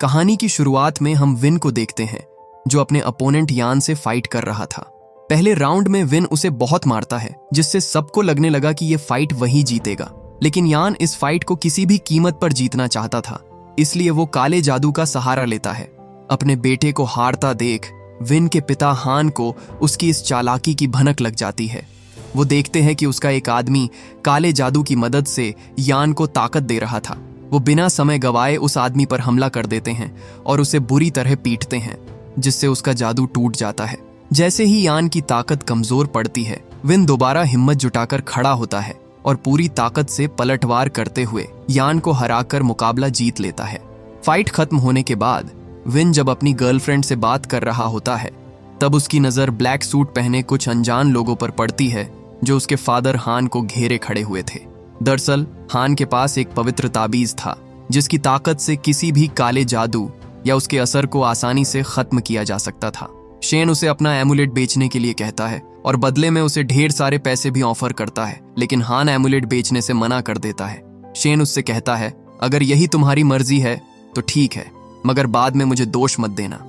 कहानी की शुरुआत में हम विन को देखते हैं, जो अपने अपोनेंट यान से फाइट कर रहा था। पहले राउंड में विन उसे बहुत मारता है, जिससे सबको लगने लगा कि ये फाइट वही जीतेगा। लेकिन यान इस फाइट को किसी भी कीमत पर जीतना चाहता था, इसलिए वो काले जादू का सहारा लेता है। अपने बेटे को हारता देख विन के पिता हान को उसकी इस चालाकी की भनक लग जाती है। वो देखते हैं कि उसका एक आदमी काले जादू की मदद से यान को ताकत दे रहा था। वो बिना समय गवाए उस आदमी पर हमला कर देते हैं और उसे बुरी तरह पीटते हैं, जिससे उसका जादू टूट जाता है। जैसे ही यान की ताकत कमजोर पड़ती है, विन दोबारा हिम्मत जुटाकर खड़ा होता है और पूरी ताकत से पलटवार करते हुए यान को हराकर मुकाबला जीत लेता है। फाइट खत्म होने के बाद विन जब अपनी गर्लफ्रेंड से बात कर रहा होता है, तब उसकी नज़र ब्लैक सूट पहने कुछ अनजान लोगों पर पड़ती है, जो उसके फादर हान को घेरे खड़े हुए थे। दरअसल हान के पास एक पवित्र ताबीज था, जिसकी ताकत से किसी भी काले जादू या उसके असर को आसानी से खत्म किया जा सकता था। शेन उसे अपना एमुलेट बेचने के लिए कहता है और बदले में उसे ढेर सारे पैसे भी ऑफर करता है, लेकिन हान एमुलेट बेचने से मना कर देता है। शेन उससे कहता है, अगर यही तुम्हारी मर्जी है तो ठीक है, मगर बाद में मुझे दोष मत देना।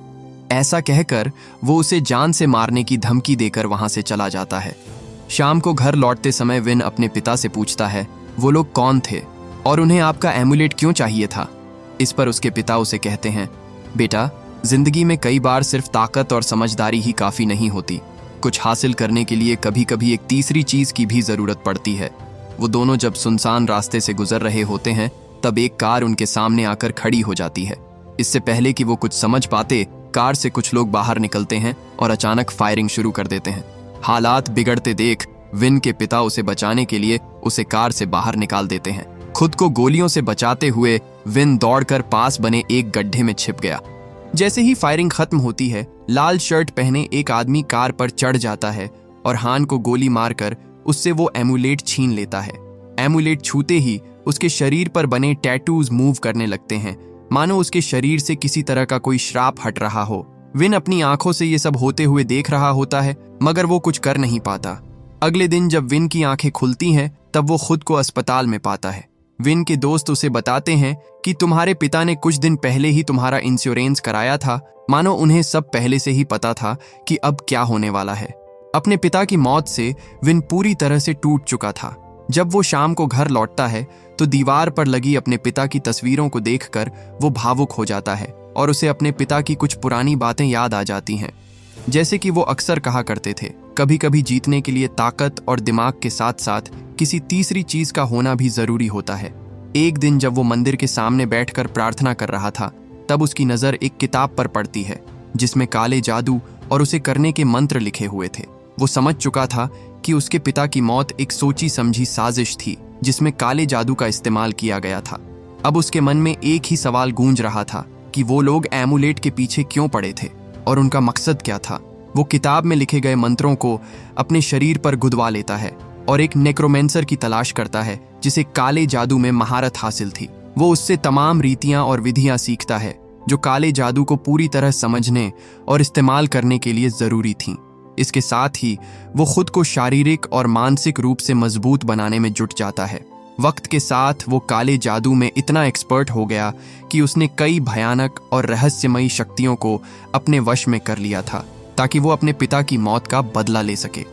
ऐसा कहकर वो उसे जान से मारने की धमकी देकर वहां से चला जाता है। शाम को घर लौटते समय विन अपने पिता से पूछता है वो लोग कौन थे और उन्हें आपका एमुलेट क्यों चाहिए था। इस पर उसके पिता उसे कहते हैं, बेटा, जिंदगी में कई बार सिर्फ ताकत और समझदारी ही काफी नहीं होती। कुछ हासिल करने के लिए कभी कभी एक तीसरी चीज की भी जरूरत पड़ती है। वो दोनों जब सुनसान रास्ते से गुजर रहे होते हैं, तब एक कार उनके सामने आकर खड़ी हो जाती है। इससे पहले कि वो कुछ समझ पाते, कार से कुछ लोग बाहर निकलते हैं और अचानक फायरिंग शुरू कर देते हैं। हालात बिगड़ते देख विन के पिता उसे बचाने के लिए उसे कार से बाहर निकाल देते हैं। खुद को गोलियों से बचाते हुए विन दौड़कर पास बने एक गड्ढे में छिप गया। जैसे ही फायरिंग खत्म होती है, लाल शर्ट पहने एक आदमी कार पर चढ़ जाता है और हान को गोली मारकर उससे वो एमुलेट छीन लेता है। एमुलेट छूते ही उसके शरीर पर बने टैटूज मूव करने लगते हैं, मानो उसके शरीर से किसी तरह का कोई श्राप हट रहा हो। विन अपनी आंखों से ये सब होते हुए देख रहा होता है, मगर वो कुछ कर नहीं पाता। अगले दिन जब विन की आंखें खुलती हैं, तब वो खुद को अस्पताल में पाता है। विन के दोस्त उसे बताते हैं कि तुम्हारे पिता ने कुछ दिन पहले ही तुम्हारा इंश्योरेंस कराया था, मानो उन्हें सब पहले से ही पता था कि अब क्या होने वाला है। अपने पिता की मौत से विन पूरी तरह से टूट चुका था। जब वो शाम को घर लौटता है, तो दीवार पर लगी अपने पिता की तस्वीरों को देखकर वो भावुक हो जाता है और उसे अपने पिता की कुछ पुरानी बातें याद आ जाती हैं। जैसे कि वो अक्सर कहा करते थे, कभी कभी जीतने के लिए ताकत और दिमाग के साथ साथ किसी तीसरी चीज का होना भी जरूरी होता है। एक दिन जब वो मंदिर के सामने बैठकर प्रार्थना कर रहा था, तब उसकी नजर एक किताब पर पड़ती है, जिसमें काले जादू और उसे करने के मंत्र लिखे हुए थे। वो समझ चुका था कि उसके पिता की मौत एक सोची समझी साजिश थी, जिसमें काले जादू का इस्तेमाल किया गया था। अब उसके मन में एक ही सवाल गूंज रहा था कि वो लोग एमुलेट के पीछे क्यों पड़े थे और उनका मकसद क्या था। वो किताब में लिखे गए मंत्रों को अपने शरीर पर गुदवा लेता है और एक नेक्रोमेंसर की तलाश करता है, जिसे काले जादू में महारत हासिल थी। वो उससे तमाम रीतियां और विधियां सीखता है, जो काले जादू को पूरी तरह समझने और इस्तेमाल करने के लिए जरूरी थीं। इसके साथ ही वो खुद को शारीरिक और मानसिक रूप से मजबूत बनाने में जुट जाता है। वक्त के साथ वो काले जादू में इतना एक्सपर्ट हो गया कि उसने कई भयानक और रहस्यमयी शक्तियों को अपने वश में कर लिया था, ताकि वो अपने पिता की मौत का बदला ले सके।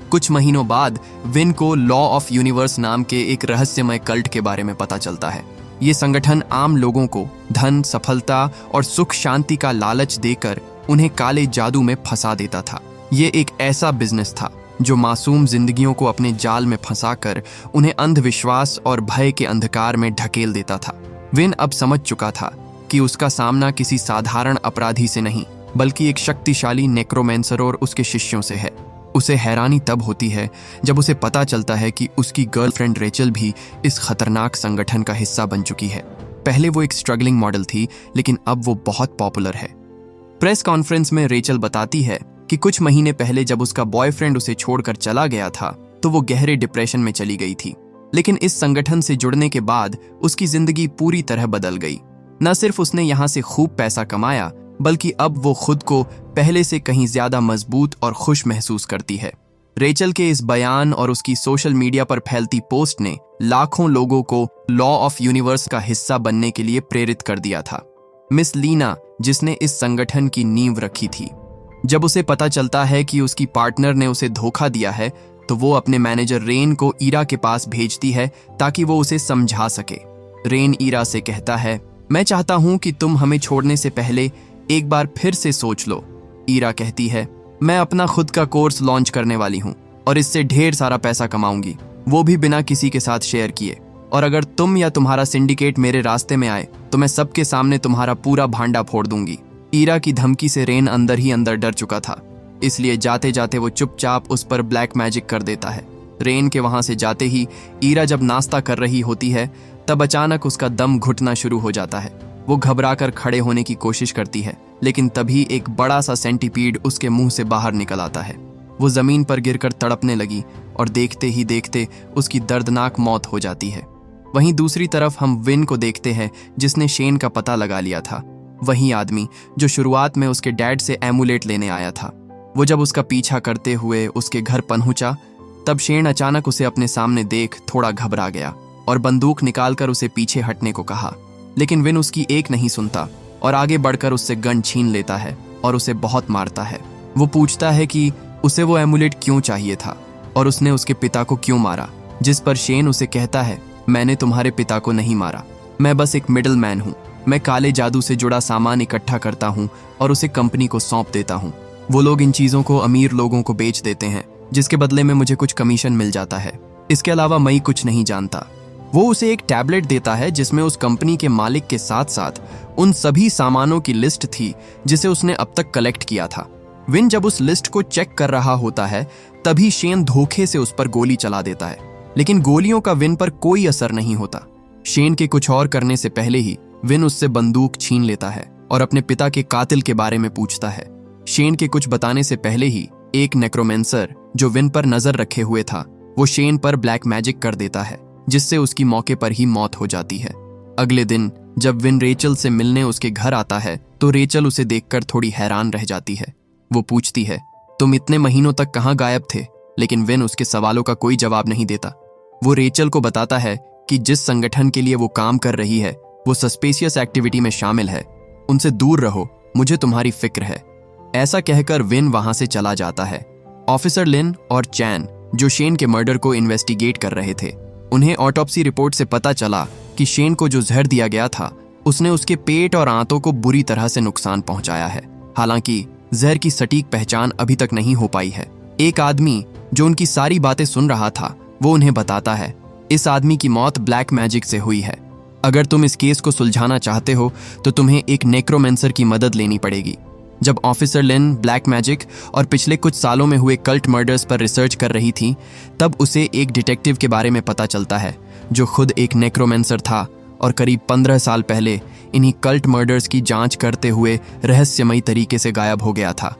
कुछ महीनों बाद विन को लॉ ऑफ यूनिवर्स नाम के एक रहस्यमय कल्ट के बारे में पता चलता है। ये संगठन आम लोगों को धन, सफलता और सुख शांति का लालच देकर उन्हें काले जादू में फंसा देता था। ये एक ऐसा बिजनेस था जो मासूम जिंदगियों को अपने जाल में फंसाकर उन्हें अंधविश्वास और भय के अंधकार में ढकेल देता था। विन अब समझ चुका था कि उसका सामना किसी साधारण अपराधी से नहीं, बल्कि एक शक्तिशाली नेक्रोमेंसर और उसके शिष्यों से है। उसे हैरानी तब होती है जब उसे पता चलता है कि उसकी गर्लफ्रेंड रेचल भी इस खतरनाक संगठन का हिस्सा बन चुकी है। पहले वो एक स्ट्रगलिंग मॉडल थी, लेकिन अब वो बहुत पॉपुलर है। प्रेस कॉन्फ्रेंस में रेचल बताती है कि कुछ महीने पहले जब उसका बॉयफ्रेंड उसे छोड़कर चला गया था, तो वो गहरे डिप्रेशन में चली गई थी। लेकिन इस संगठन से जुड़ने के बाद उसकी जिंदगी पूरी तरह बदल गई। न सिर्फ उसने यहाँ से खूब पैसा कमाया, बल्कि अब वो खुद को पहले से कहीं ज्यादा मजबूत और खुश महसूस करती है। रेचल के इस बयान और उसकी सोशल मीडिया पर फैलती पोस्ट ने लाखों लोगों को लॉ ऑफ यूनिवर्स का हिस्सा बनने के लिए प्रेरित कर दिया था। मिस लीना, जिसने इस संगठन की नींव रखी थी। जब उसे पता चलता है कि उसकी पार्टनर ने उसे धोखा दिया है, तो वो अपने मैनेजर रेन को ईरा के पास भेजती है ताकि वो उसे समझा सके। रेन ईरा से कहता है, मैं चाहता हूं कि तुम हमें छोड़ने से पहले एक बार फिर से सोच लो। ईरा कहती है, मैं अपना खुद का कोर्स लॉन्च करने वाली हूं और इससे ढेर सारा पैसा कमाऊंगी, वो भी बिना किसी के साथ शेयर किए। और अगर तुम या तुम्हारा सिंडिकेट मेरे रास्ते में आए तो मैं सबके सामने तुम्हारा पूरा भांडा फोड़ दूंगी। ईरा की धमकी से रेन अंदर ही अंदर डर चुका था, इसलिए जाते जाते वो चुपचाप उस पर ब्लैक मैजिक कर देता है। रेन के वहां से जाते ही ईरा जब नाश्ता कर रही होती है, तब अचानक उसका दम घुटना शुरू हो जाता है। वो घबराकर खड़े होने की कोशिश करती है, लेकिन तभी एक बड़ा सा सेंटीपीड उसके मुंह से बाहर निकल आता है। वो जमीन पर गिरकर तड़पने लगी और देखते ही देखते उसकी दर्दनाक मौत हो जाती है। वहीं दूसरी तरफ हम विन को देखते हैं, जिसने शेन का पता लगा लिया था। वही आदमी जो शुरुआत में उसके डैड से एमुलेट लेने आया था। वो जब उसका पीछा करते हुए उसके घर पहुंचा, तब शेन अचानक उसे अपने सामने देख थोड़ा घबरा गया और बंदूक निकालकर उसे पीछे हटने को कहा। लेकिन विन उसकी एक नहीं सुनता और आगे बढ़कर उससे गन छीन लेता है और उसे बहुत मारता है। वो पूछता है कि उसे वो एमुलेट क्यों चाहिए था और उसने उसके पिता को क्यों मारा, जिस पर शेन उसे कहता है, मैंने तुम्हारे पिता को नहीं मारा, मैं बस एक मिडल मैन हूँ। मैं काले जादू से जुड़ा सामान इकट्ठा करता हूँ और उसे कंपनी को सौंप देता हूँ। वो लोग इन चीज़ों को अमीर लोगों को बेच देते हैं, जिसके बदले में मुझे कुछ कमीशन मिल जाता है। इसके अलावा मैं कुछ नहीं जानता। वो उसे एक टैबलेट देता है जिसमें उस कंपनी के मालिक के साथ साथ उन सभी सामानों की लिस्ट थी जिसे उसने अब तक कलेक्ट किया था। विन जब उस लिस्ट को चेक कर रहा होता है, तभी शेन धोखे से उस पर गोली चला देता है, लेकिन गोलियों का विन पर कोई असर नहीं होता। शेन के कुछ और करने से पहले ही विन उससे बंदूक छीन लेता है और अपने पिता के कातिल के बारे में पूछता है। शेन के कुछ बताने से पहले ही एक नेक्रोमेंसर जो विन पर नजर रखे हुए था, वो शेन पर ब्लैक मैजिक कर देता है, जिससे उसकी मौके पर ही मौत हो जाती है। अगले दिन जब विन रेचल से मिलने उसके घर आता है, तो रेचल उसे देखकर थोड़ी हैरान रह जाती है। वो पूछती है, तुम इतने महीनों तक कहाँ गायब थे? लेकिन विन उसके सवालों का कोई जवाब नहीं देता। वो रेचल को बताता है कि जिस संगठन के लिए वो काम कर रही है, वो सस्पेशियस एक्टिविटी में शामिल है। उनसे दूर रहो, मुझे तुम्हारी फिक्र है। ऐसा कहकर विन वहां से चला जाता है। ऑफिसर लिन और चैन, जो शेन के मर्डर को इन्वेस्टिगेट कर रहे थे, उन्हें ऑटोप्सी रिपोर्ट से पता चला कि शेन को जो जहर दिया गया था, उसने उसके पेट और आंतों को बुरी तरह से नुकसान पहुंचाया है। हालांकि जहर की सटीक पहचान अभी तक नहीं हो पाई है। एक आदमी जो उनकी सारी बातें सुन रहा था, वो उन्हें बताता है, इस आदमी की मौत ब्लैक मैजिक से हुई है। अगर तुम इस केस को सुलझाना चाहते हो तो तुम्हें एक नेक्रोमेंसर की मदद लेनी पड़ेगी। जब ऑफिसर लिन ब्लैक मैजिक और पिछले कुछ सालों में हुए कल्ट मर्डर्स पर रिसर्च कर रही थी, तब उसे एक डिटेक्टिव के बारे में पता चलता है जो खुद एक नेक्रोमेंसर था और करीब 15 साल पहले इन्हीं कल्ट मर्डर्स की जांच करते हुए रहस्यमयी तरीके से गायब हो गया था।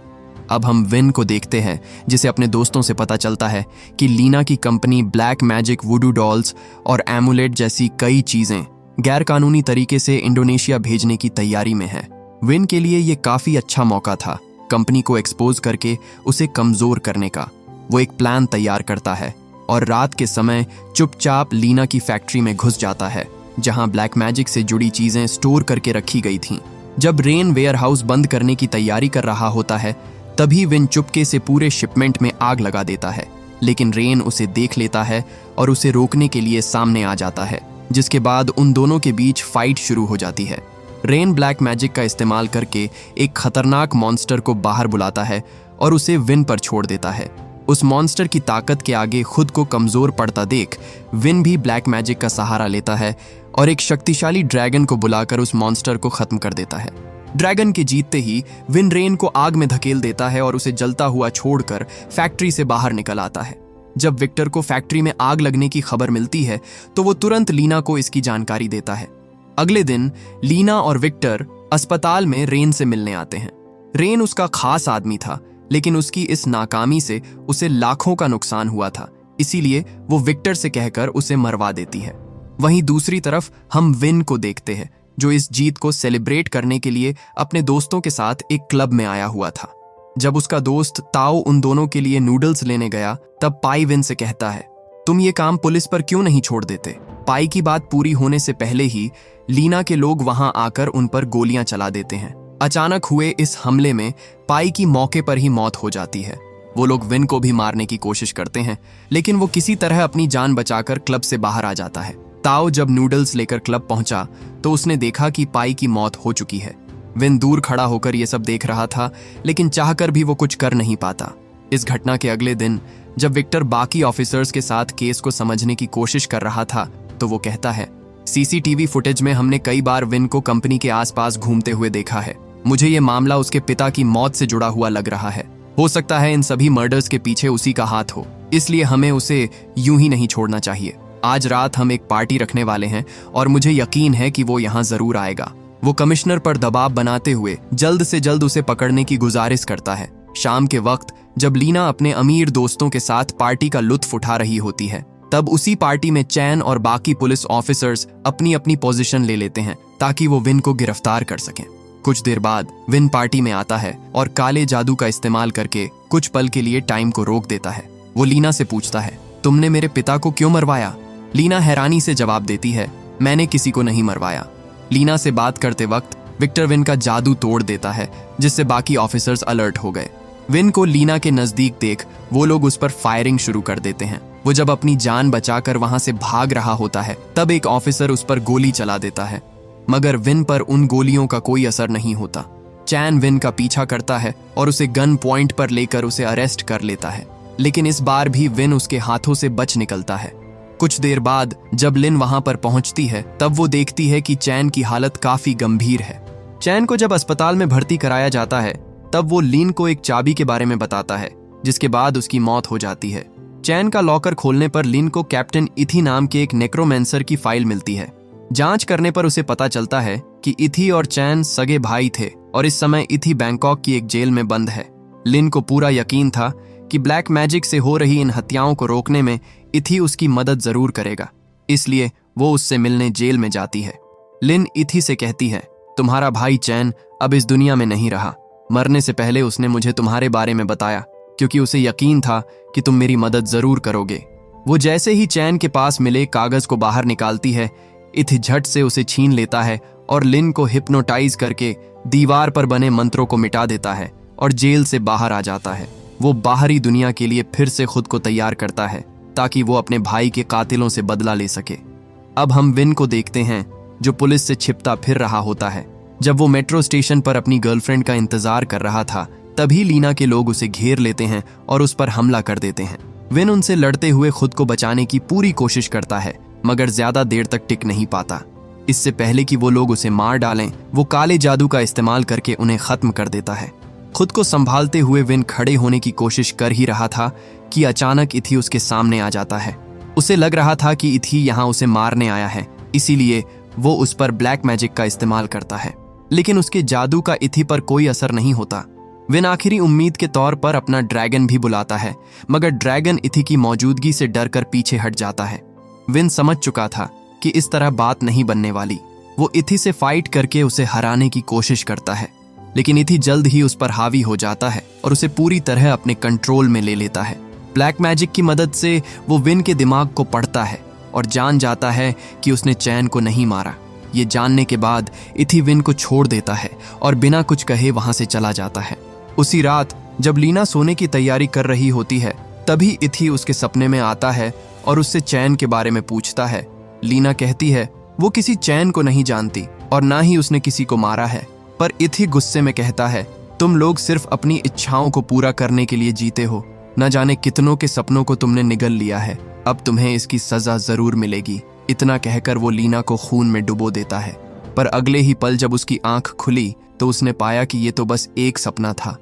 अब हम विन को देखते हैं, जिसे अपने दोस्तों से पता चलता है कि लीना की कंपनी ब्लैक मैजिक, वुडू डॉल्स और एमुलेट जैसी कई चीजें गैरकानूनी तरीके से इंडोनेशिया भेजने की तैयारी में है। विन के लिए ये काफी अच्छा मौका था कंपनी को एक्सपोज करके उसे कमजोर करने का। वो एक प्लान तैयार करता है और रात के समय चुपचाप लीना की फैक्ट्री में घुस जाता है, जहां ब्लैक मैजिक से जुड़ी चीजें स्टोर करके रखी गई थीं। जब रेन वेयरहाउस बंद करने की तैयारी कर रहा होता है, तभी विन चुपके से पूरे शिपमेंट में आग लगा देता है, लेकिन रेन उसे देख लेता है और उसे रोकने के लिए सामने आ जाता है, जिसके बाद उन दोनों के बीच फाइट शुरू हो जाती है। रेन ब्लैक मैजिक का इस्तेमाल करके एक खतरनाक मॉन्स्टर को बाहर बुलाता है और उसे विन पर छोड़ देता है। उस मॉन्स्टर की ताकत के आगे खुद को कमजोर पड़ता देख विन भी ब्लैक मैजिक का सहारा लेता है और एक शक्तिशाली ड्रैगन को बुलाकर उस मॉन्स्टर को खत्म कर देता है। ड्रैगन के जीतते ही विन रेन को आग में धकेल देता है और उसे जलता हुआ छोड़कर फैक्ट्री से बाहर निकल आता है। जब विक्टर को फैक्ट्री में आग लगने की खबर मिलती है, तो वो तुरंत लीना को इसकी जानकारी देता है। अगले दिन लीना और विक्टर अस्पताल में रेन से मिलने आते हैं। रेन उसका खास आदमी था, लेकिन उसकी इस नाकामी से उसे लाखों का नुकसान हुआ था, इसीलिए वो विक्टर से कहकर उसे मरवा देती है। वहीं दूसरी तरफ हम विन को देखते हैं, जो इस जीत को सेलिब्रेट करने के लिए अपने दोस्तों के साथ एक क्लब में आया हुआ था। जब उसका दोस्त ताओ उन दोनों के लिए नूडल्स लेने गया, तब पाई विन से कहता है, तुम ये काम पुलिस पर क्यों नहीं छोड़ देते? पाई की बात पूरी होने से पहले ही लीना के लोग वहां आकर उन पर गोलियां चला देते हैं। अचानक हुए इस हमले में पाई की मौके पर ही मौत हो जाती है। वो लोग विन को भी मारने की कोशिश करते हैं, लेकिन वो किसी तरह अपनी जान बचाकर क्लब से बाहर आ जाता है। ताओ जब नूडल्स लेकर क्लब पहुंचा तो उसने देखा कि पाई की मौत हो चुकी है। विन दूर खड़ा होकर यह सब देख रहा था, लेकिन चाहकर भी वो कुछ कर नहीं पाता। इस घटना के अगले दिन जब विक्टर बाकी ऑफिसर्स के साथ केस को समझने की कोशिश कर रहा था तो वो कहता है, सीसीटीवी फुटेज में हमने कई बार विन को कंपनी के आसपास घूमते हुए देखा है। मुझे ये मामला उसके पिता की मौत से जुड़ा हुआ लग रहा है। हो सकता है इन सभी मर्डर्स के पीछे उसी का हाथ हो, इसलिए हमें उसे यूं ही नहीं छोड़ना चाहिए। आज रात हम एक पार्टी रखने वाले हैं और मुझे यकीन है कि वो यहाँ जरूर आएगा। वो कमिश्नर पर दबाव बनाते हुए जल्द से जल्द उसे पकड़ने की गुजारिश करता है। शाम के वक्त जब लीना अपने अमीर दोस्तों के साथ पार्टी का लुत्फ उठा रही होती है, तब उसी पार्टी में चैन और बाकी पुलिस ऑफिसर्स अपनी अपनी पोजीशन ले लेते हैं ताकि वो विन को गिरफ्तार कर सकें। कुछ देर बाद विन पार्टी में आता है और काले जादू का इस्तेमाल करके कुछ पल के लिए टाइम को रोक देता है। वो लीना से पूछता है, तुमने मेरे पिता को क्यों मरवाया? लीना हैरानी से जवाब देती है, मैंने किसी को नहीं मरवाया। लीना से बात करते वक्त विक्टर विन का जादू तोड़ देता है, जिससे बाकी ऑफिसर्स अलर्ट हो गए। विन को लीना के नजदीक देख वो लोग उस पर फायरिंग शुरू कर देते हैं। वो जब अपनी जान बचाकर वहां से भाग रहा होता है तब एक ऑफिसर उस पर गोली चला देता है, मगर विन पर उन गोलियों का कोई असर नहीं होता। चैन विन का पीछा करता है और उसे गन पॉइंट पर लेकर उसे अरेस्ट कर लेता है, लेकिन इस बार भी विन उसके हाथों से बच निकलता है। कुछ देर बाद जब लिन वहां पर पहुंचती है तब वो देखती है कि चैन की हालत काफी गंभीर है। चैन को जब अस्पताल में भर्ती कराया जाता है तब वो लिन को एक चाबी के बारे में बताता है, जिसके बाद उसकी मौत हो जाती है। चैन का लॉकर खोलने पर लिन को कैप्टन इथी नाम के एक नेक्रोमेंसर की फाइल मिलती है। जांच करने पर उसे पता चलता है कि इथी और चैन सगे भाई थे और इस समय इथी बैंकॉक की एक जेल में बंद है। लिन को पूरा यकीन था कि ब्लैक मैजिक से हो रही इन हत्याओं को रोकने में इथी उसकी मदद जरूर करेगा, इसलिए वो उससे मिलने जेल में जाती है। लिन इथी से कहती है, तुम्हारा भाई चैन अब इस दुनिया में नहीं रहा। मरने से पहले उसने मुझे तुम्हारे बारे में बताया, क्योंकि उसे यकीन था कि तुम मेरी मदद जरूर करोगे। वो जैसे ही चैन के पास मिले कागज को बाहर निकालती है, इथी झट से उसे छीन लेता है और लिन को हिप्नोटाइज करके दीवार पर बने मंत्रों को मिटा देता है और जेल से बाहर आ जाता है। वो बाहरी दुनिया के लिए फिर से खुद को तैयार करता है ताकि वो अपने भाई के कातिलों से बदला ले सके। अब हम विन को देखते हैं जो पुलिस से छिपता फिर रहा होता है। जब वो मेट्रो स्टेशन पर अपनी गर्लफ्रेंड का इंतजार कर रहा था तभी लीना के लोग उसे घेर लेते हैं और उस पर हमला कर देते हैं। विन उनसे लड़ते हुए खुद को बचाने की पूरी कोशिश करता है, मगर ज्यादा देर तक टिक नहीं पाता। इससे पहले कि वो लोग उसे मार डालें, वो काले जादू का इस्तेमाल करके उन्हें खत्म कर देता है। खुद को संभालते हुए विन खड़े होने की कोशिश कर ही रहा था कि अचानक इथी उसके सामने आ जाता है। उसे लग रहा था कि इथी यहाँ उसे मारने आया है, इसीलिए वो उस पर ब्लैक मैजिक का इस्तेमाल करता है, लेकिन उसके जादू का इथी पर कोई असर नहीं होता। विन आखिरी उम्मीद के तौर पर अपना ड्रैगन भी बुलाता है, मगर ड्रैगन इथी की मौजूदगी से डरकर पीछे हट जाता है। विन समझ चुका था कि इस तरह बात नहीं बनने वाली। वो इथी से फाइट करके उसे हराने की कोशिश करता है, लेकिन इथी जल्द ही उस पर हावी हो जाता है और उसे पूरी तरह अपने कंट्रोल में ले लेता है। ब्लैक मैजिक की मदद से वो विन के दिमाग को पढ़ता है और जान जाता है कि उसने चैन को नहीं मारा। ये जानने के बाद इथी विन को छोड़ देता है और बिना कुछ कहे वहां से चला जाता है। उसी रात जब लीना सोने की तैयारी कर रही होती है तभी इथी उसके सपने में आता है और उससे चैन के बारे में पूछता है। लीना कहती है वो किसी चैन को नहीं जानती और ना ही उसने किसी को मारा है, पर इथी गुस्से में कहता है, तुम लोग सिर्फ अपनी इच्छाओं को पूरा करने के लिए जीते हो। न जाने कितनों के सपनों को तुमने निगल लिया है, अब तुम्हें इसकी सजा जरूर मिलेगी। इतना कहकर वो लीना को खून में डुबो देता है, पर अगले ही पल जब उसकी आंख खुली तो उसने पाया कि ये तो बस एक सपना था।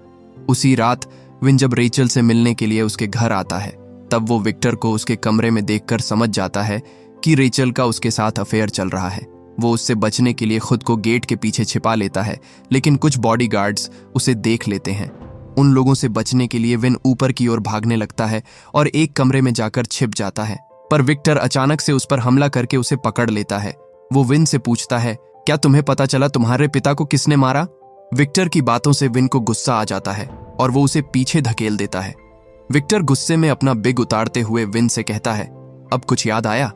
उसी रात विन जब रेचल से मिलने के लिए उसके घर आता है तब वो विक्टर को उसके कमरे में देखकर समझ जाता है कि रेचल का उसके साथ अफेयर चल रहा है। वो उससे बचने के लिए खुद को गेट के पीछे छिपा लेता है, लेकिन कुछ बॉडीगार्ड्स उसे देख लेते हैं। उन लोगों से बचने के लिए विन ऊपर की ओर भागने लगता है और एक कमरे में जाकर छिप जाता है, पर विक्टर अचानक से उस पर हमला करके उसे पकड़ लेता है। वो विन से पूछता है, क्या तुम्हें पता चला तुम्हारे पिता को किसने मारा? विक्टर की बातों से विन को गुस्सा आ जाता है और वो उसे पीछे धकेल देता है। विक्टर गुस्से में अपना बिग उतारते हुए विन से कहता है, अब कुछ याद आया?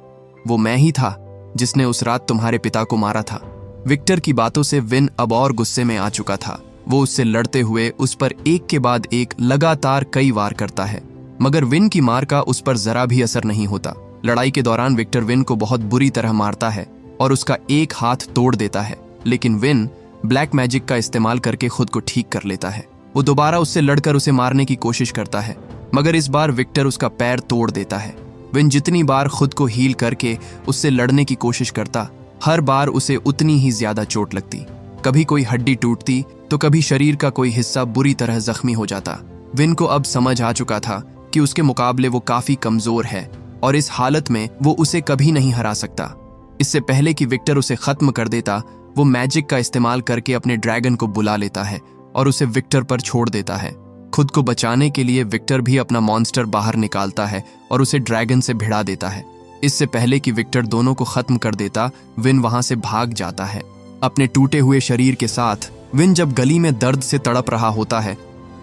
वो मैं ही था। जिसने उस रात तुम्हारे पिता को मारा था। विक्टर की बातों से विन अब और गुस्से में आ चुका था। वो उससे लड़ते हुए उस पर एक के बाद एक लगातार कई वार करता है, मगर विन की मार का उस पर जरा भी असर नहीं होता। लड़ाई के दौरान विक्टर विन को बहुत बुरी तरह मारता है और उसका एक हाथ तोड़ देता है, लेकिन विन ब्लैक मैजिक का इस्तेमाल करके खुद को ठीक कर लेता है। वो दोबारा उससे लड़कर उसे मारने की कोशिश करता है, मगर इस बार विक्टर उसका पैर तोड़ देता है। विन जितनी बार खुद को हील करके उससे लड़ने की कोशिश करता, हर बार उसे उतनी ही ज्यादा चोट लगती। कभी कोई हड्डी टूटती तो कभी शरीर का कोई हिस्सा बुरी तरह जख्मी हो जाता। विन को अब समझ आ चुका था कि उसके मुकाबले वो काफी कमजोर है और इस हालत में वो उसे कभी नहीं हरा सकता। इससे पहले कि विक्टर उसे खत्म कर देता, वो मैजिक का इस्तेमाल करके अपने ड्रैगन को बुला लेता है और उसे विक्टर पर छोड़ देता है। खुद को बचाने के लिए विक्टर भी अपना मॉन्स्टर बाहर निकालता है और उसे ड्रैगन से भिड़ा देता है। इससे पहले कि विक्टर दोनों को खत्म कर देता, विन वहां से भाग जाता है। अपने टूटे हुए शरीर के साथ विन जब गली में दर्द से तड़प रहा होता है,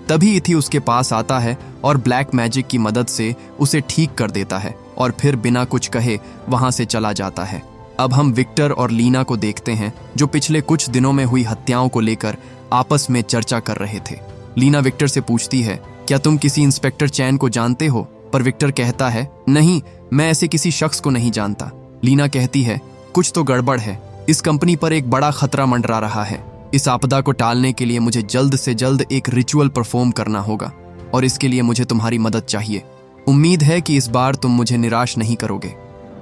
तभी इथी उसके पास आता है और ब्लैक मैजिक की मदद से उसे ठीक कर देता है और फिर बिना कुछ कहे वहां से चला जाता है। अब हम विक्टर और लीना को देखते हैं, जो पिछले कुछ दिनों में हुई हत्याओं को लेकर आपस में चर्चा कर रहे थे। लीना विक्टर से पूछती है, क्या तुम किसी इंस्पेक्टर चैन को जानते हो? पर विक्टर कहता है, नहीं, मैं ऐसे किसी शख्स को नहीं जानता। लीना कहती है, कुछ तो गड़बड़ है, इस कंपनी पर एक बड़ा खतरा मंडरा रहा है। इस आपदा को टालने के लिए मुझे जल्द से जल्द एक रिचुअल परफॉर्म करना होगा और इसके लिए मुझे तुम्हारी मदद चाहिए। उम्मीद है कि इस बार तुम मुझे निराश नहीं करोगे।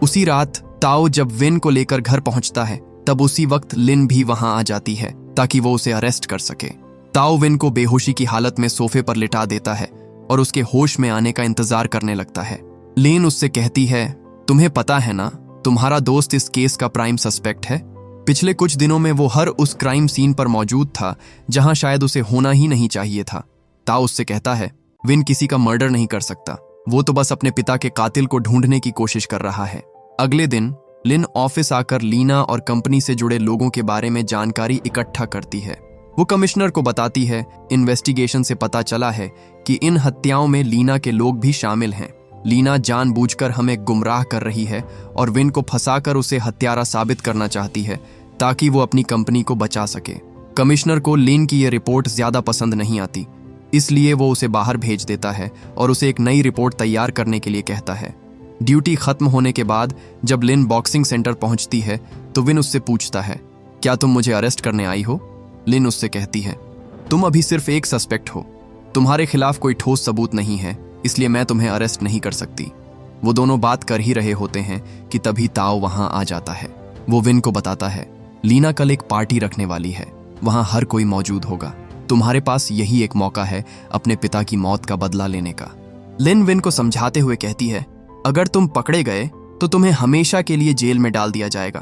उसी रात ताओ जब विन को लेकर घर पहुंचता है, तब उसी वक्त लिन भी वहां आ जाती है ताकि वो उसे अरेस्ट कर सके। ताओ विन को बेहोशी की हालत में सोफे पर लिटा देता है और उसके होश में आने का इंतजार करने लगता है। लिन उससे कहती है, तुम्हें पता है ना, तुम्हारा दोस्त इस केस का प्राइम सस्पेक्ट है। पिछले कुछ दिनों में वो हर उस क्राइम सीन पर मौजूद था जहां शायद उसे होना ही नहीं चाहिए था। ताओ उससे कहता है, विन किसी का मर्डर नहीं कर सकता, वो तो बस अपने पिता के कातिल को ढूंढने की कोशिश कर रहा है। अगले दिन लिन ऑफिस आकर लीना और कंपनी से जुड़े लोगों के बारे में जानकारी इकट्ठा करती है। वो कमिश्नर को बताती है, इन्वेस्टिगेशन से पता चला है कि इन हत्याओं में लीना के लोग भी शामिल हैं। लीना जानबूझकर हमें गुमराह कर रही है और विन को फंसाकर उसे हत्यारा साबित करना चाहती है ताकि वो अपनी कंपनी को बचा सके। कमिश्नर को लिन की ये रिपोर्ट ज्यादा पसंद नहीं आती, इसलिए वो उसे बाहर भेज देता है और उसे एक नई रिपोर्ट तैयार करने के लिए कहता है। ड्यूटी खत्म होने के बाद जब लिन बॉक्सिंग सेंटर पहुंचती है तो विन उससे पूछता है, क्या तुम मुझे अरेस्ट करने आई हो? लिन उससे कहती है, तुम अभी सिर्फ एक सस्पेक्ट हो, तुम्हारे खिलाफ कोई ठोस सबूत नहीं है, इसलिए मैं तुम्हें अरेस्ट नहीं कर सकती। वो दोनों बात कर ही रहे होते हैं कि तभी ताओ वहां आ जाता है। वो विन को बताता है, लीना कल एक पार्टी रखने वाली है, वहां हर कोई मौजूद होगा, तुम्हारे पास यही एक मौका है अपने पिता की मौत का बदला लेने का। लिन विन को समझाते हुए कहती है, अगर तुम पकड़े गए तो तुम्हें हमेशा के लिए जेल में डाल दिया जाएगा।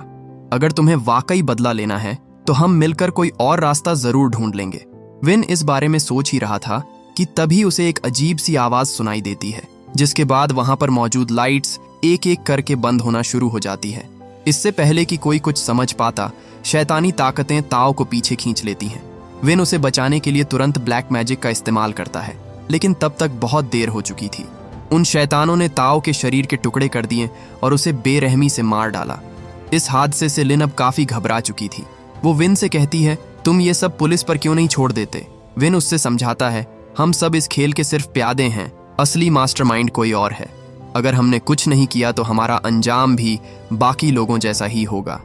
अगर तुम्हें वाकई बदला लेना है तो हम मिलकर कोई और रास्ता जरूर ढूंढ लेंगे। विन इस बारे में सोच ही रहा था कि तभी उसे एक अजीब सी आवाज सुनाई देती है, जिसके बाद वहां पर मौजूद लाइट्स एक एक करके बंद होना शुरू हो जाती है। इससे पहले कि कोई कुछ समझ पाता, शैतानी ताकतें ताओ को पीछे खींच लेती हैं। विन उसे बचाने के लिए तुरंत ब्लैक मैजिक का इस्तेमाल करता है, लेकिन तब तक बहुत देर हो चुकी थी। उन शैतानों ने ताओ के शरीर के टुकड़े कर दिए और उसे बेरहमी से मार डाला। इस हादसे से लिन अब काफी घबरा चुकी थी। वो विन से कहती है, तुम ये सब पुलिस पर क्यों नहीं छोड़ देते? विन उससे समझाता है, हम सब इस खेल के सिर्फ प्यादे हैं, असली मास्टरमाइंड कोई और है। अगर हमने कुछ नहीं किया तो हमारा अंजाम भी बाकी लोगों जैसा ही होगा।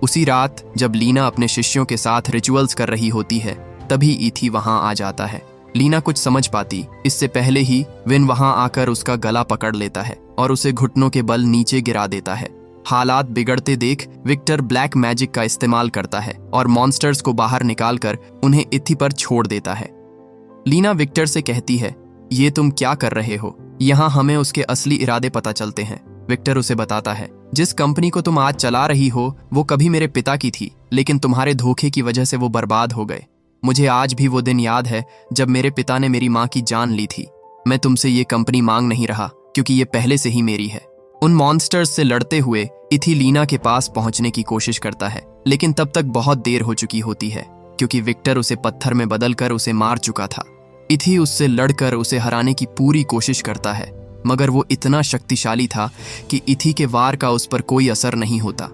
उसी रात जब लीना अपने शिष्यों के साथ रिचुअल्स कर रही होती है, तभी इथी वहां आ जाता है। लीना कुछ समझ पाती इससे पहले ही विन वहां आकर उसका गला पकड़ लेता है और उसे घुटनों के बल नीचे गिरा देता है। हालात बिगड़ते देख विक्टर ब्लैक मैजिक का इस्तेमाल करता है और मॉन्स्टर्स को बाहर निकालकर उन्हें इथी पर छोड़ देता है। लीना विक्टर से कहती है, ये तुम क्या कर रहे हो? यहाँ हमें उसके असली इरादे पता चलते हैं। विक्टर उसे बताता है, जिस कंपनी को तुम आज चला रही हो वो कभी मेरे पिता की थी, लेकिन तुम्हारे धोखे की वजह से वो बर्बाद हो गए। मुझे आज भी वो दिन याद है जब मेरे पिता ने मेरी माँ की जान ली थी। मैं तुमसे ये कंपनी मांग नहीं रहा क्योंकि ये पहले से ही मेरी है। उन मॉन्स्टर्स से लड़ते हुए इथी लीना के पास पहुंचने की कोशिश करता है, लेकिन तब तक बहुत देर हो चुकी होती है क्योंकि विक्टर उसे पत्थर में बदलकर उसे मार चुका था। इथी उससे लड़कर उसे हराने की पूरी कोशिश करता है, मगर वो इतना शक्तिशाली था कि इथी के वार का उस पर कोई असर नहीं होता।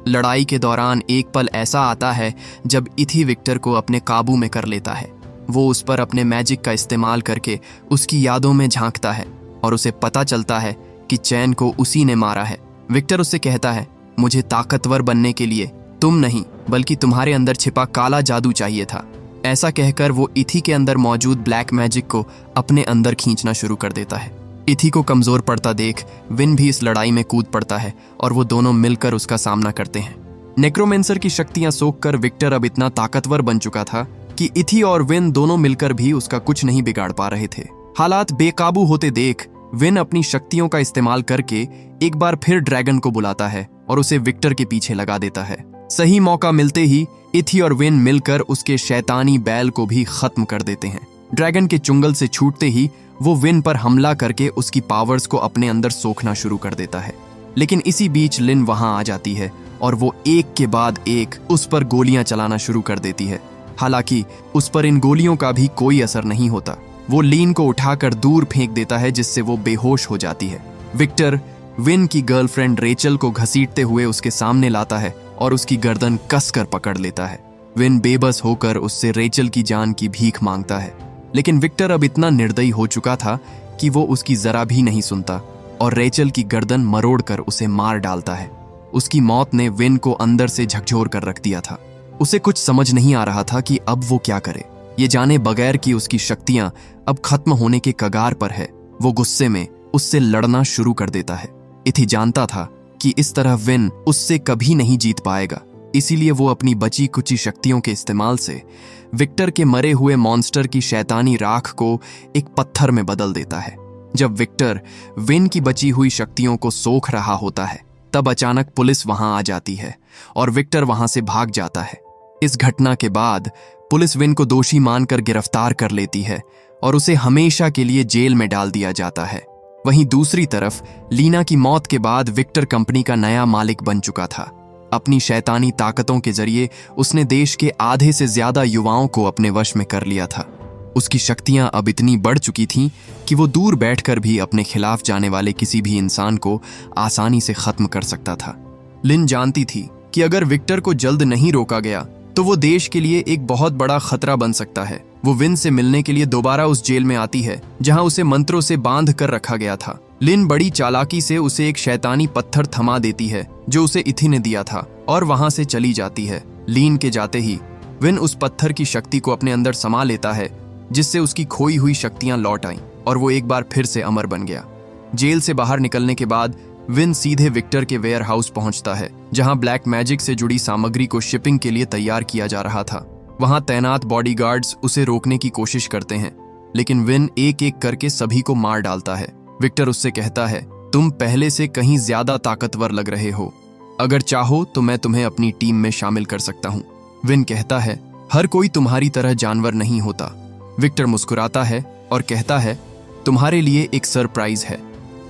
लड़ाई के दौरान एक पल ऐसा आता है जब इथी विक्टर को अपने काबू में कर लेता है। वो उस पर अपने मैजिक का इस्तेमाल करके उसकी यादों में झांकता है और उसे पता चलता है कि चैन को उसी ने मारा है। विक्टर उससे कहता है, मुझे ताकतवर बनने के लिए तुम नहीं बल्कि तुम्हारे अंदर छिपा काला जादू चाहिए था। ऐसा कहकर वो इथी के अंदर मौजूद ब्लैक मैजिक को अपने अंदर खींचना शुरू कर देता है। इथी को कमजोर पड़ता देख विन भी इस लड़ाई में कूद पड़ता है और वो दोनों मिलकर उसका सामना करते हैं। नेक्रोमेंसर की शक्तियां सोखकर विक्टर अब इतना ताकतवर बन चुका था कि इथी और विन दोनों मिलकर भी उसका कुछ नहीं बिगाड़ पा रहे थे। हालात बेकाबू होते देख विन अपनी शक्तियों का इस्तेमाल करके एक बार फिर ड्रैगन को बुलाता है और उसे विक्टर के पीछे लगा देता है। सही मौका मिलते ही इथी और विन मिलकर उसके शैतानी बैल को भी खत्म कर देते हैं। ड्रैगन के चुंगल से छूटते ही वो विन पर हमला करके उसकी पावर्स को अपने अंदर सोखना शुरू कर देता है। लेकिन इसी बीच लिन वहां आ जाती है और वो एक के बाद एक उस पर गोलियां चलाना शुरू कर देती है। हालांकि उस पर इन गोलियों का भी कोई असर नहीं होता। वो लिन को उठाकर दूर फेंक देता है जिससे वो बेहोश हो जाती है। विक्टर विन की गर्लफ्रेंड रेचल को घसीटते हुए उसके सामने लाता है और उसकी गर्दन कसकर पकड़ लेता है। विन बेबस होकर उससे रेचल की जान की भीख मांगता है, लेकिन विक्टर अब इतना निर्दयी हो चुका था कि वो उसकी जरा भी नहीं सुनता और रेचल की गर्दन मरोड़कर उसे मार डालता है। उसकी मौत ने विन को अंदर से झकझोर कर रख दिया था। उसे कुछ समझ नहीं आ रहा था कि अब वो क्या करे, ये जाने बगैर कि उसकी शक्तियां अब खत्म होने के कगार पर है। वो गुस्से में उससे लड़ना शुरू कर देता है। इथी जानता था कि इस तरह विन उससे कभी नहीं जीत पाएगा, इसीलिए वो अपनी बची कुची शक्तियों के इस्तेमाल से विक्टर के मरे हुए मॉन्स्टर की शैतानी राख को एक पत्थर में बदल देता है। जब विक्टर विन की बची हुई शक्तियों को सोख रहा होता है तब अचानक पुलिस वहां आ जाती है और विक्टर वहां से भाग जाता है। इस घटना के बाद पुलिस विन को दोषी मानकर गिरफ्तार कर लेती है और उसे हमेशा के लिए जेल में डाल दिया जाता है। वहीं दूसरी तरफ लीना की मौत के बाद विक्टर कंपनी का नया मालिक बन चुका था। अपनी शैतानी ताकतों के जरिए उसने देश के आधे से ज्यादा युवाओं को अपने वश में कर लिया था। उसकी शक्तियां अब इतनी बढ़ चुकी थीं कि वो दूर बैठकर भी अपने खिलाफ जाने वाले किसी भी इंसान को आसानी से खत्म कर सकता था। लिन जानती थी कि अगर विक्टर को जल्द नहीं रोका गया तो वो देश के लिए एक बहुत बड़ा खतरा बन सकता है। वो विन से मिलने के लिए दोबारा उस जेल में आती है जहां उसे मंत्रों से बांध कर रखा गया था। लिन बड़ी चालाकी से उसे एक शैतानी पत्थर थमा देती है जो उसे इथी ने दिया था और वहां से चली जाती है। लिन के जाते ही विन उस पत्थर की शक्ति को अपने अंदर समा लेता है जिससे उसकी खोई हुई शक्तियां लौट आईं और वो एक बार फिर से अमर बन गया। जेल से बाहर निकलने के बाद विन सीधे विक्टर के वेयर हाउस पहुंचता है जहां ब्लैक मैजिक से जुड़ी सामग्री को शिपिंग के लिए तैयार किया जा रहा था। वहां तैनात बॉडीगार्ड्स उसे रोकने की कोशिश करते हैं, लेकिन विन एक एक करके सभी को मार डालता है। विक्टर उससे कहता है, तुम पहले से कहीं ज्यादा ताकतवर लग रहे हो, अगर चाहो तो मैं तुम्हें अपनी टीम में शामिल कर सकता हूं। विन कहता है, हर कोई तुम्हारी तरह जानवर नहीं होता। विक्टर मुस्कुराता है और कहता है, तुम्हारे लिए एक सरप्राइज है।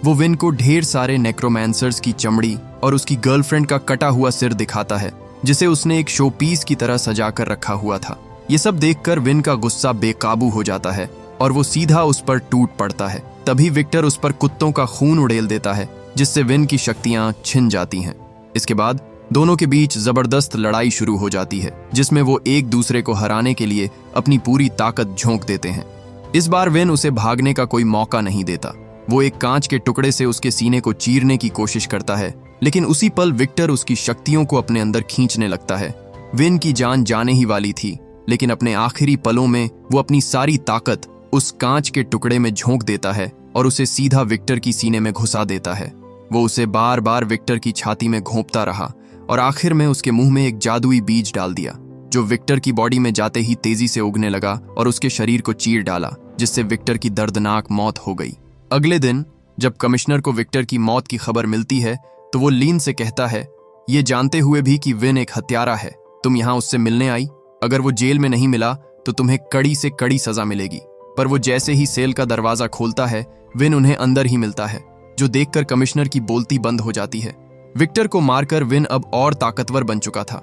वो विन को ढेर सारे नेक्रोमैंसर्स की चमड़ी और उसकी गर्लफ्रेंड का कटा हुआ सिर दिखाता है जिसे उसने एक शो पीस की तरह सजा कर रखा हुआ था। ये सब देखकर विन का गुस्सा बेकाबू हो जाता है और वो सीधा उस पर टूट पड़ता है। तभी विक्टर उस पर कुत्तों का खून उड़ेल देता है जिससे विन की शक्तियां छिन जाती हैं। इसके बाद दोनों के बीच जबरदस्त लड़ाई शुरू हो जाती है जिसमें वो एक दूसरे को हराने के लिए अपनी पूरी ताकत झोंक देते हैं। इस बार विन उसे भागने का कोई मौका नहीं देता। वो एक कांच के टुकड़े से उसके सीने को चीरने की कोशिश करता है, लेकिन उसी पल विक्टर उसकी शक्तियों को अपने अंदर खींचने लगता है। विन की जान जाने ही वाली थी, लेकिन अपने आखिरी पलों में वो अपनी सारी ताकत उस कांच के टुकड़े में झोंक देता है और उसे सीधा विक्टर की सीने में घुसा देता है। वो उसे बार बार विक्टर की छाती में घोंपता रहा और आखिर में उसके मुंह में एक जादुई बीज डाल दिया जो विक्टर की बॉडी में जाते ही तेजी से उगने लगा और उसके शरीर को चीर डाला, जिससे विक्टर की दर्दनाक मौत हो गई। अगले दिन जब कमिश्नर को विक्टर की मौत की खबर मिलती है तो वो लीन से कहता है, ये जानते हुए भी कि विन एक हत्यारा है, तुम यहाँ उससे मिलने आई। अगर वो जेल में नहीं मिला तो तुम्हें कड़ी से कड़ी सजा मिलेगी। पर वो जैसे ही सेल का दरवाजा खोलता है विन उन्हें अंदर ही मिलता है, जो देखकर कमिश्नर की बोलती बंद हो जाती है। विक्टर को मारकर विन अब और ताकतवर बन चुका था।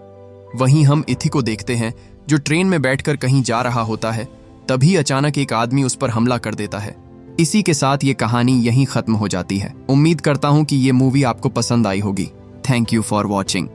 वहीं हम इथी को देखते हैं जो ट्रेन में बैठकर कहीं जा रहा होता है। तभी अचानक एक आदमी उस पर हमला कर देता है। इसी के साथ ये कहानी यहीं खत्म हो जाती है। उम्मीद करता हूं कि ये मूवी आपको पसंद आई होगी। Thank you for watching.